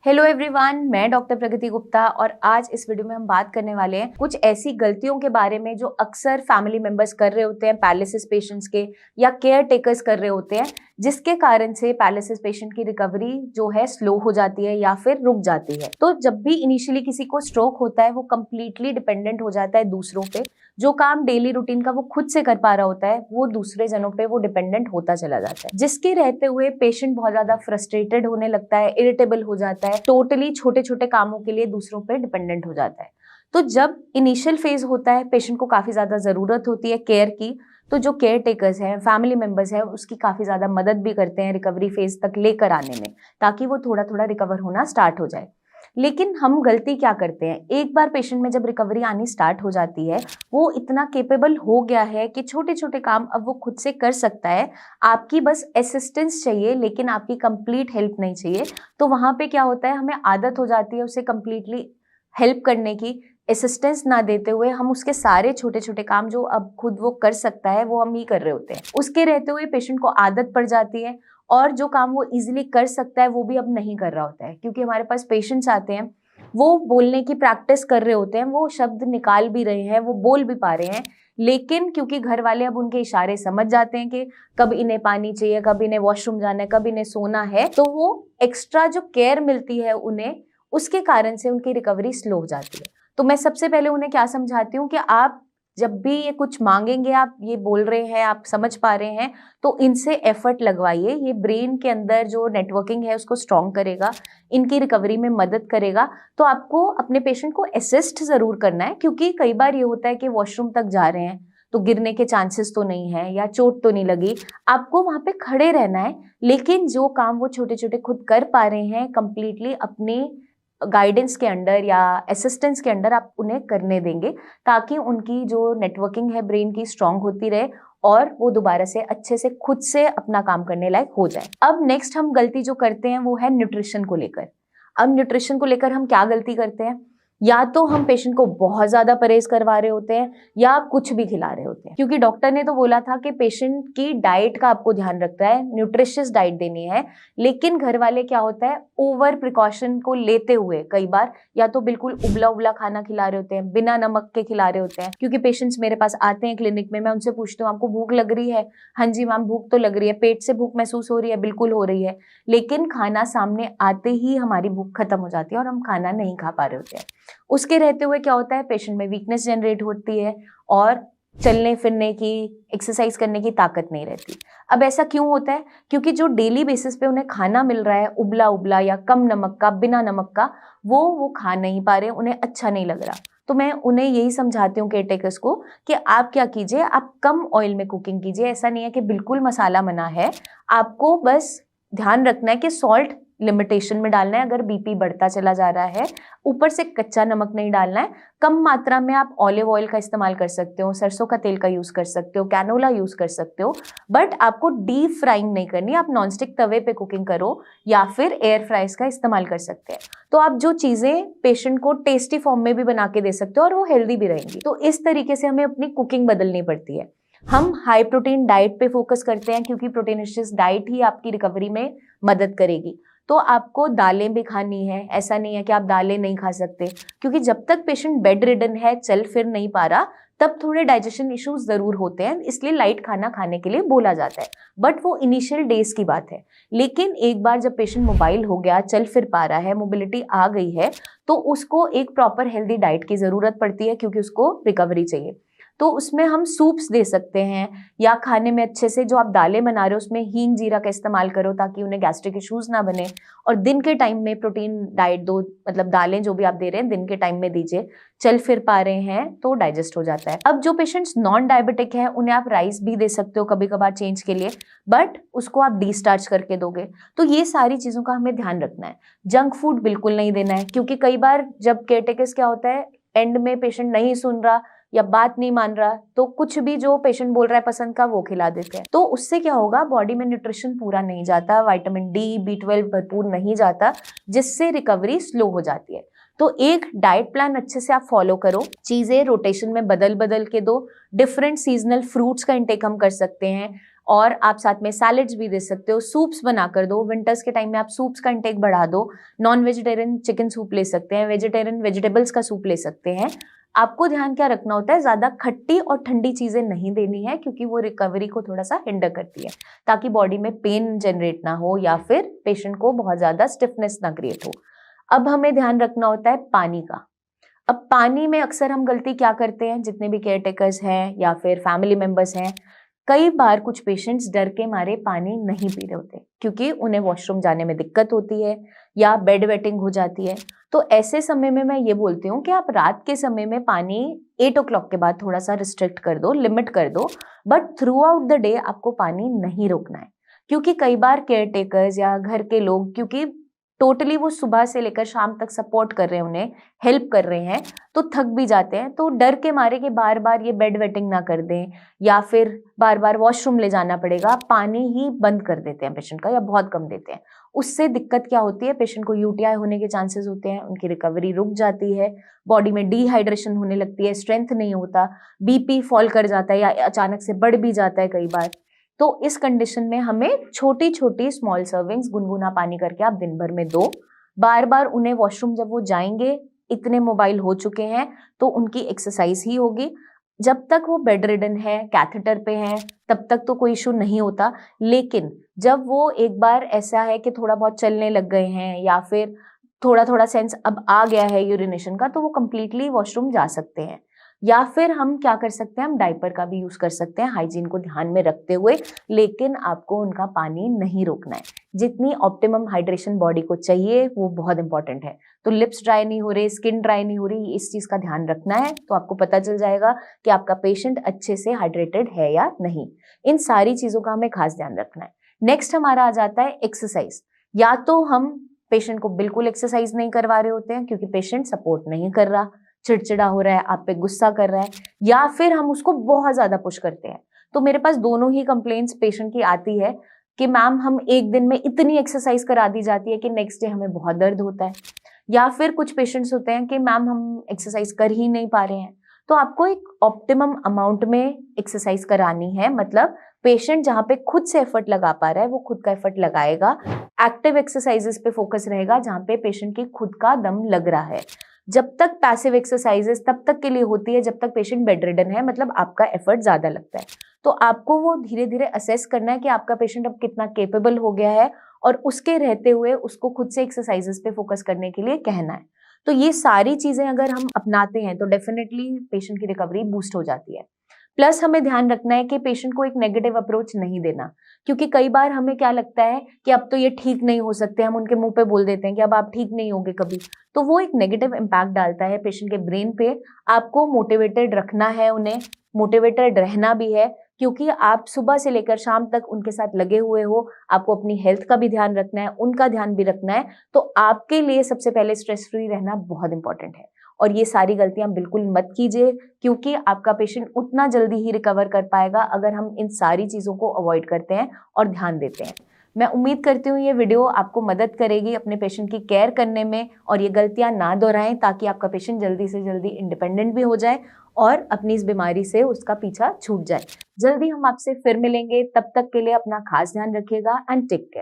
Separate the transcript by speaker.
Speaker 1: Hello everyone, मैं doctor प्रगति गुप्ता और आज इस वीडियो में हम बात करने वाले हैं कुछ ऐसी गलतियों के बारे में जो अक्सर फैमिली मेंबर्स कर रहे होते हैं पैरालिसिस पेशेंट्स के या केयर टेकर्स कर रहे होते हैं, जिसके कारण से पैरालिसिस पेशेंट की रिकवरी जो है स्लो हो जाती है या फिर रुक जाती है। तो जब भी इनिशियली किसी को स्ट्रोक होता है वो कंप्लीटली डिपेंडेंट हो जाता है दूसरों पे। जो काम डेली रूटीन का वो खुद से कर पा रहा होता है वो दूसरे जनों पे वो डिपेंडेंट होता चला जाता है, जिसके रहते हुए पेशेंट बहुत ज्यादा फ्रस्ट्रेटेड होने लगता है, इरिटेबल हो जाता है, टोटली छोटे छोटे कामों के लिए दूसरों पे डिपेंडेंट हो जाता है। तो जब इनिशियल फेज होता है पेशेंट को काफी ज्यादा जरूरत होती है केयर की, तो जो केयर टेकर्स हैं, फैमिली मेंबर्स हैं, उसकी काफी ज्यादा मदद भी करते हैं रिकवरी फेज तक लेकर आने में, ताकि वो थोड़ा थोड़ा रिकवर होना स्टार्ट हो जाए। लेकिन हम गलती क्या करते हैं, एक बार पेशेंट में जब रिकवरी आनी स्टार्ट हो जाती है वो इतना केपेबल हो गया है कि छोटे छोटे काम अब वो खुद से कर सकता है। आपकी बस असिस्टेंस चाहिए, लेकिन आपकी कंप्लीट हेल्प नहीं चाहिए। तो वहां पे क्या होता है, हमें आदत हो जाती है उसे कंप्लीटली हेल्प करने की। असिस्टेंस ना देते हुए हम उसके सारे छोटे छोटे काम जो अब खुद वो कर सकता है वो हम ही कर रहे होते हैं। उसके रहते हुए पेशेंट को आदत पड़ जाती है और जो काम वो इजीली कर सकता है वो भी अब नहीं कर रहा होता है, क्योंकि हमारे पास पेशेंट्स आते हैं, वो बोलने की प्रैक्टिस कर रहे होते हैं, वो शब्द निकाल भी रहे हैं, वो बोल भी पा रहे हैं, लेकिन क्योंकि घर वाले अब उनके इशारे समझ जाते हैं कि कब इन्हें पानी चाहिए, कब इन्हें वॉशरूम जाना है, कब इन्हें सोना है, तो वो एक्स्ट्रा जो केयर मिलती है उन्हें, उसके कारण से उनकी रिकवरी स्लो हो जाती है। तो मैं सबसे पहले उन्हें क्या समझाती हूँ कि आप जब भी ये कुछ मांगेंगे, आप ये बोल रहे हैं, आप समझ पा रहे हैं, तो इनसे एफर्ट लगवाइए। ये ब्रेन के अंदर जो नेटवर्किंग है उसको स्ट्रॉन्ग करेगा, इनकी रिकवरी में मदद करेगा। तो आपको अपने पेशेंट को असिस्ट जरूर करना है, क्योंकि कई बार ये होता है कि वॉशरूम तक जा रहे हैं तो गिरने के चांसेस तो नहीं है या चोट तो नहीं लगी, आपको वहां पे खड़े रहना है। लेकिन जो काम वो छोटे छोटे खुद कर पा रहे हैं कंप्लीटली अपने गाइडेंस के अंडर या असिस्टेंस के अंडर आप उन्हें करने देंगे, ताकि उनकी जो नेटवर्किंग है ब्रेन की स्ट्रांग होती रहे और वो दोबारा से अच्छे से खुद से अपना काम करने लायक हो जाए। अब नेक्स्ट हम गलती जो करते हैं वो है न्यूट्रिशन को लेकर। अब न्यूट्रिशन को लेकर हम क्या गलती करते हैं, या तो हम पेशेंट को बहुत ज्यादा परहेज करवा रहे होते हैं या कुछ भी खिला रहे होते हैं, क्योंकि डॉक्टर ने तो बोला था कि पेशेंट की डाइट का आपको ध्यान रखना है, न्यूट्रिशियस डाइट देनी है। लेकिन घर वाले क्या होता है, ओवर प्रिकॉशन को लेते हुए कई बार या तो बिल्कुल उबला उबला खाना खिला रहे होते हैं, बिना नमक के खिला रहे होते हैं। क्योंकि पेशेंट्स मेरे पास आते हैं क्लिनिक में, मैं उनसे पूछती हूँ आपको भूख लग रही है? हाँ जी मैम भूख तो लग रही है। पेट से भूख महसूस हो रही है? बिल्कुल हो रही है। लेकिन खाना सामने आते ही हमारी भूख खत्म हो जाती है और हम खाना नहीं खा पा रहे होते हैं। उसके रहते हुए क्या होता है, पेशेंट में वीकनेस जनरेट होती है और चलने फिरने की, एक्सरसाइज करने की ताकत नहीं रहती। अब ऐसा क्यों होता है, क्योंकि जो डेली बेसिस पे उन्हें खाना मिल रहा है उबला उबला या कम नमक का, बिना नमक का, वो खा नहीं पा रहे, उन्हें अच्छा नहीं लग रहा। तो मैं उन्हें यही समझाती हूँ केयरटेकर्स को कि आप क्या कीजिए, आप कम ऑयल में कुकिंग कीजिए। ऐसा नहीं है कि बिल्कुल मसाला मना है, आपको बस ध्यान रखना है कि सॉल्ट लिमिटेशन में डालना है अगर बीपी बढ़ता चला जा रहा है। ऊपर से कच्चा नमक नहीं डालना है। कम मात्रा में आप ऑलिव ऑयल का इस्तेमाल कर सकते हो, सरसों का तेल का यूज कर सकते हो, कैनोला यूज कर सकते हो, बट आपको डीप फ्राइंग नहीं करनी। आप नॉनस्टिक तवे पे कुकिंग करो या फिर एयर फ्राइज का इस्तेमाल कर सकते हैं। तो आप जो चीजें पेशेंट को टेस्टी फॉर्म में भी बना के दे सकते हो और वो हेल्दी भी रहेंगी। तो इस तरीके से हमें अपनी कुकिंग बदलनी पड़ती है। हम हाई प्रोटीन डाइट पे फोकस करते हैं, क्योंकि प्रोटीनिशियस डाइट ही आपकी रिकवरी में मदद करेगी। तो आपको दालें भी खानी है, ऐसा नहीं है कि आप दालें नहीं खा सकते, क्योंकि जब तक पेशेंट बेड रिडन है, चल फिर नहीं पा रहा, तब थोड़े डाइजेशन इश्यूज जरूर होते हैं, इसलिए लाइट खाना खाने के लिए बोला जाता है। बट वो इनिशियल डेज की बात है। लेकिन एक बार जब पेशेंट मोबाइल हो गया, चल फिर पा रहा है, मोबिलिटी आ गई है, तो उसको एक प्रॉपर हेल्दी डाइट की जरूरत पड़ती है, क्योंकि उसको रिकवरी चाहिए। तो उसमें हम सूप्स दे सकते हैं, या खाने में अच्छे से जो आप दालें बना रहे हो उसमें हींग जीरा का इस्तेमाल करो, ताकि उन्हें गैस्ट्रिक इश्यूज ना बने। और दिन के टाइम में प्रोटीन डाइट दो, मतलब दालें जो भी आप दे रहे हैं दिन के टाइम में दीजिए। चल फिर पा रहे हैं तो डाइजेस्ट हो जाता है। अब जो पेशेंट्स नॉन डायबिटिक हैं उन्हें आप राइस भी दे सकते हो कभी कभार चेंज के लिए, बट उसको आप डिस्टार्च करके दोगे। तो ये सारी चीजों का हमें ध्यान रखना है। जंक फूड बिल्कुल नहीं देना है, क्योंकि कई बार जब केयरटेकर्स क्या होता है, एंड में पेशेंट नहीं सुन रहा या बात नहीं मान रहा, तो कुछ भी जो पेशेंट बोल रहा है पसंद का वो खिला देते हैं। तो उससे क्या होगा, बॉडी में न्यूट्रिशन पूरा नहीं जाता, विटामिन डी, B12 भरपूर नहीं जाता, जिससे रिकवरी स्लो हो जाती है। तो एक डाइट प्लान अच्छे से आप फॉलो करो, चीजें रोटेशन में बदल बदल के दो। डिफरेंट सीजनल फ्रूट्स का इंटेक हम कर सकते हैं। और आप साथ में सैलेड्स भी दे सकते हो, सूप्स बना कर दो, विंटर्स के टाइम में आप सूप्स का इंटेक बढ़ा दो, नॉन वेजिटेरियन चिकन सूप ले सकते हैं, वेजिटेरियन वेजिटेबल्स का सूप ले सकते हैं। आपको ध्यान क्या रखना होता है, ज्यादा खट्टी और ठंडी चीजें नहीं देनी है क्योंकि वो रिकवरी को थोड़ा सा हिंडर करती है, ताकि बॉडी में पेन जनरेट ना हो या फिर पेशेंट को बहुत ज्यादा स्टिफनेस ना क्रिएट हो। अब हमें ध्यान रखना होता है पानी का। अब पानी में अक्सर हम गलती क्या करते हैं, जितने भी केयर टेकर्स हैं या फिर फैमिली मेंबर्स हैं, कई बार कुछ पेशेंट्स डर के मारे पानी नहीं पी रहे होते क्योंकि उन्हें वॉशरूम जाने में दिक्कत होती है या बेड वेटिंग हो जाती है। तो ऐसे समय में मैं ये बोलती हूँ कि आप रात के समय में पानी 8 o'clock के बाद थोड़ा सा रिस्ट्रिक्ट कर दो, लिमिट कर दो, but through out the day आपको पानी नहीं रोकना है। क्योंकि कई बार केयर टेकर्स या घर के लोग, क्योंकि टोटली वो सुबह से लेकर शाम तक सपोर्ट कर रहे हैं, उन्हें हेल्प कर रहे हैं, तो थक भी जाते हैं। तो डर के मारे कि बार बार ये बेड वेटिंग ना कर दें या फिर बार बार वॉशरूम ले जाना पड़ेगा, पानी ही बंद कर देते हैं पेशेंट का या बहुत कम देते हैं। उससे दिक्कत क्या होती है, पेशेंट को यूटीआई होने के चांसेस होते हैं, उनकी रिकवरी रुक जाती है, बॉडी में डिहाइड्रेशन होने लगती है, स्ट्रेंथ नहीं होता, बीपी फॉल कर जाता है या अचानक से बढ़ भी जाता है कई बार। तो इस कंडीशन में हमें छोटी छोटी स्मॉल सर्विंग्स गुनगुना पानी करके आप दिन भर में दो। बार बार उन्हें वॉशरूम जब वो जाएंगे, इतने मोबाइल हो चुके हैं तो उनकी एक्सरसाइज ही होगी। जब तक वो बेड रिडन है, कैथेटर पे हैं, तब तक तो कोई इशू नहीं होता। लेकिन जब वो एक बार ऐसा है कि थोड़ा बहुत चलने लग गए हैं या फिर थोड़ा थोड़ा सेंस अब आ गया है यूरिनेशन का, तो वो कंप्लीटली वॉशरूम जा सकते हैं। या फिर हम क्या कर सकते हैं, हम डायपर का भी यूज कर सकते हैं हाइजीन को ध्यान में रखते हुए, लेकिन आपको उनका पानी नहीं रोकना है। जितनी ऑप्टिमम हाइड्रेशन बॉडी को चाहिए वो बहुत इंपॉर्टेंट है। तो लिप्स ड्राई नहीं हो रहे, स्किन ड्राई नहीं हो रही, इस चीज का ध्यान रखना है, तो आपको पता चल जाएगा कि आपका पेशेंट अच्छे से हाइड्रेटेड है या नहीं। इन सारी चीजों का हमें खास ध्यान रखना है। नेक्स्ट हमारा आ जाता है एक्सरसाइज। या तो हम पेशेंट को बिल्कुल एक्सरसाइज नहीं करवा रहे होते हैं क्योंकि पेशेंट सपोर्ट नहीं कर रहा, चिड़चिड़ा हो रहा है, आप पे गुस्सा कर रहा है, या फिर हम उसको बहुत ज्यादा पुश करते हैं। तो मेरे पास दोनों ही कंप्लेंट्स पेशेंट की आती है कि मैम हम एक दिन में इतनी एक्सरसाइज करा दी जाती है कि नेक्स्ट डे हमें बहुत दर्द होता है। या फिर कुछ पेशेंट्स होते हैं कि मैम हम एक्सरसाइज कर ही नहीं पा रहे हैं। तो आपको एक ऑप्टिमम अमाउंट में एक्सरसाइज करानी है, मतलब पेशेंट जहाँ पे खुद से एफर्ट लगा पा रहा है वो खुद का एफर्ट लगाएगा। एक्टिव एक्सरसाइजेस पे फोकस रहेगा जहाँ पे पेशेंट की खुद का दम लग रहा है। जब तक पैसिव एक्सरसाइजेस तब तक के लिए होती है जब तक पेशेंट बेड रिडन है, मतलब आपका एफर्ट ज्यादा लगता है। तो आपको वो धीरे धीरे असेस करना है कि आपका पेशेंट अब कितना केपेबल हो गया है और उसके रहते हुए उसको खुद से एक्सरसाइजेस पे फोकस करने के लिए कहना है। तो ये सारी चीजें अगर हम अपनाते हैं तो डेफिनेटली पेशेंट की रिकवरी बूस्ट हो जाती है। प्लस हमें ध्यान रखना है कि पेशेंट को एक नेगेटिव अप्रोच नहीं देना, क्योंकि कई बार हमें क्या लगता है कि अब तो ये ठीक नहीं हो सकते, हम उनके मुंह पे बोल देते हैं कि अब आप ठीक नहीं होगे कभी, तो वो एक नेगेटिव इम्पैक्ट डालता है पेशेंट के ब्रेन पे। आपको मोटिवेटेड रखना है, उन्हें मोटिवेटेड रहना भी है, क्योंकि आप सुबह से लेकर शाम तक उनके साथ लगे हुए हो, आपको अपनी हेल्थ का भी ध्यान रखना है, उनका ध्यान भी रखना है। तो आपके लिए सबसे पहले स्ट्रेस फ्री रहना बहुत इंपॉर्टेंट है। और ये सारी गलतियां बिल्कुल मत कीजिए, क्योंकि आपका पेशेंट उतना जल्दी ही रिकवर कर पाएगा अगर हम इन सारी चीज़ों को अवॉइड करते हैं और ध्यान देते हैं। मैं उम्मीद करती हूँ ये वीडियो आपको मदद करेगी अपने पेशेंट की केयर करने में, और ये गलतियां ना दोहराएं ताकि आपका पेशेंट जल्दी से जल्दी इंडिपेंडेंट भी हो जाए और अपनी इस बीमारी से उसका पीछा छूट जाए। जल्दी हम आपसे फिर मिलेंगे, तब तक के लिए अपना खास ध्यान रखिएगा एंड टेक केयर।